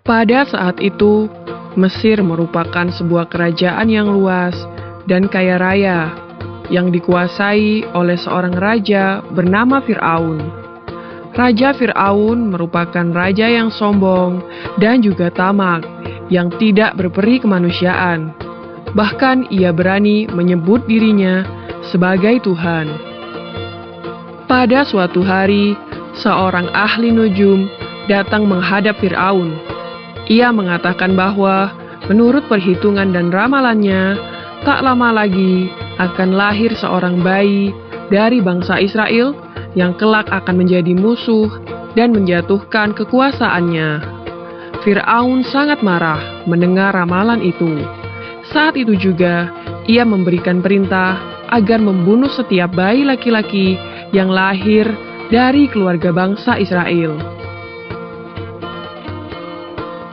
Pada saat itu, Mesir merupakan sebuah kerajaan yang luas dan kaya raya yang dikuasai oleh seorang raja bernama Fir'aun. Raja Fir'aun merupakan raja yang sombong dan juga tamak, yang tidak berperi kemanusiaan. Bahkan ia berani menyebut dirinya sebagai Tuhan. Pada suatu hari, seorang ahli nujum datang menghadap Fir'aun. Ia mengatakan bahwa menurut perhitungan dan ramalannya, tak lama lagi akan lahir seorang bayi dari bangsa Israel yang kelak akan menjadi musuh dan menjatuhkan kekuasaannya. Fir'aun sangat marah mendengar ramalan itu. Saat itu juga, ia memberikan perintah agar membunuh setiap bayi laki-laki yang lahir dari keluarga bangsa Israel.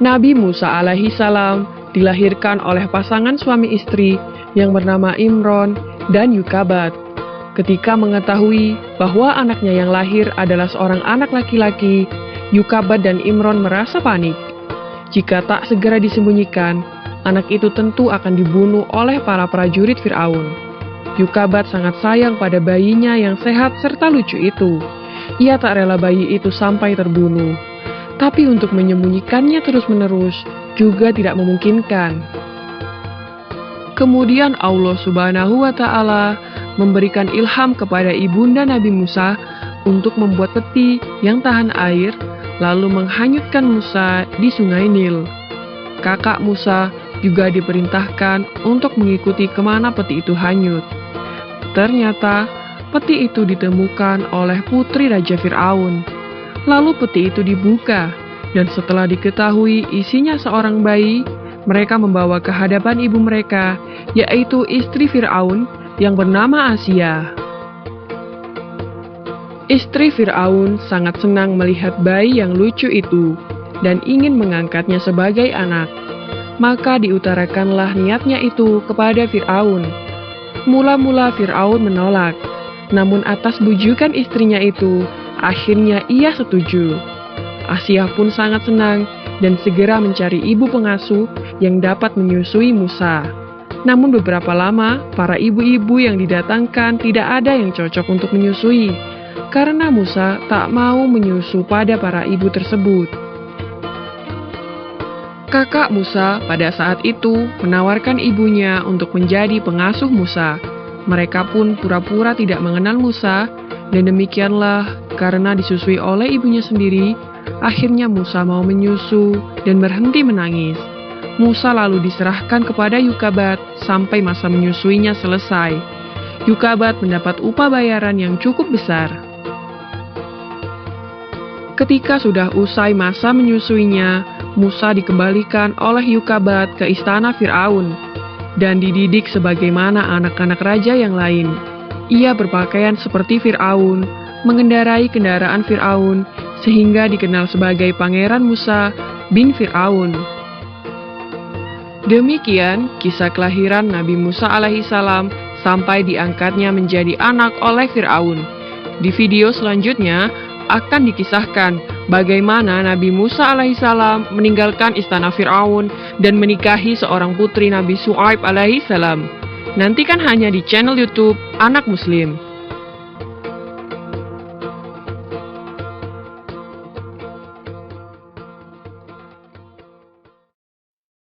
Nabi Musa alaihi salam dilahirkan oleh pasangan suami istri yang bernama Imron dan Yukabat. Ketika mengetahui bahwa anaknya yang lahir adalah seorang anak laki-laki, Yukabat dan Imron merasa panik. Jika tak segera disembunyikan, anak itu tentu akan dibunuh oleh para prajurit Fir'aun. Yukabat sangat sayang pada bayinya yang sehat serta lucu itu. Ia tak rela bayi itu sampai terbunuh. Tapi untuk menyembunyikannya terus-menerus juga tidak memungkinkan. Kemudian Allah Subhanahu wa Ta'ala memberikan ilham kepada ibunda Nabi Musa untuk membuat peti yang tahan air, lalu menghanyutkan Musa di sungai Nil. Kakak Musa juga diperintahkan untuk mengikuti kemana peti itu hanyut. Ternyata peti itu ditemukan oleh putri Raja Fir'aun. Lalu peti itu dibuka, dan setelah diketahui isinya seorang bayi, mereka membawa ke hadapan ibu mereka, yaitu istri Fir'aun yang bernama Asia. Istri Fir'aun sangat senang melihat bayi yang lucu itu, dan ingin mengangkatnya sebagai anak. Maka diutarakanlah niatnya itu kepada Fir'aun. Mula-mula Fir'aun menolak, namun atas bujukan istrinya itu, akhirnya ia setuju. Asia pun sangat senang dan segera mencari ibu pengasuh yang dapat menyusui Musa. Namun beberapa lama, para ibu-ibu yang didatangkan tidak ada yang cocok untuk menyusui, karena Musa tak mau menyusu pada para ibu tersebut. Kakak Musa pada saat itu menawarkan ibunya untuk menjadi pengasuh Musa. Mereka pun pura-pura tidak mengenal Musa, dan demikianlah karena disusui oleh ibunya sendiri, akhirnya Musa mau menyusu dan berhenti menangis. Musa lalu diserahkan kepada Yukabat sampai masa menyusuinya selesai. Yukabat mendapat upah bayaran yang cukup besar. Ketika sudah usai masa menyusuinya, Musa dikembalikan oleh Yukabat ke istana Fir'aun dan dididik sebagaimana anak-anak raja yang lain. Ia berpakaian seperti Fir'aun, mengendarai kendaraan Fir'aun, sehingga dikenal sebagai Pangeran Musa bin Fir'aun. Demikian kisah kelahiran Nabi Musa alaihi salam sampai diangkatnya menjadi anak oleh Fir'aun. Di video selanjutnya akan dikisahkan bagaimana Nabi Musa alaihi salam meninggalkan istana Fir'aun dan menikahi seorang putri Nabi Syuaib alaihi salam. Nantikan hanya di channel YouTube Anak Muslim.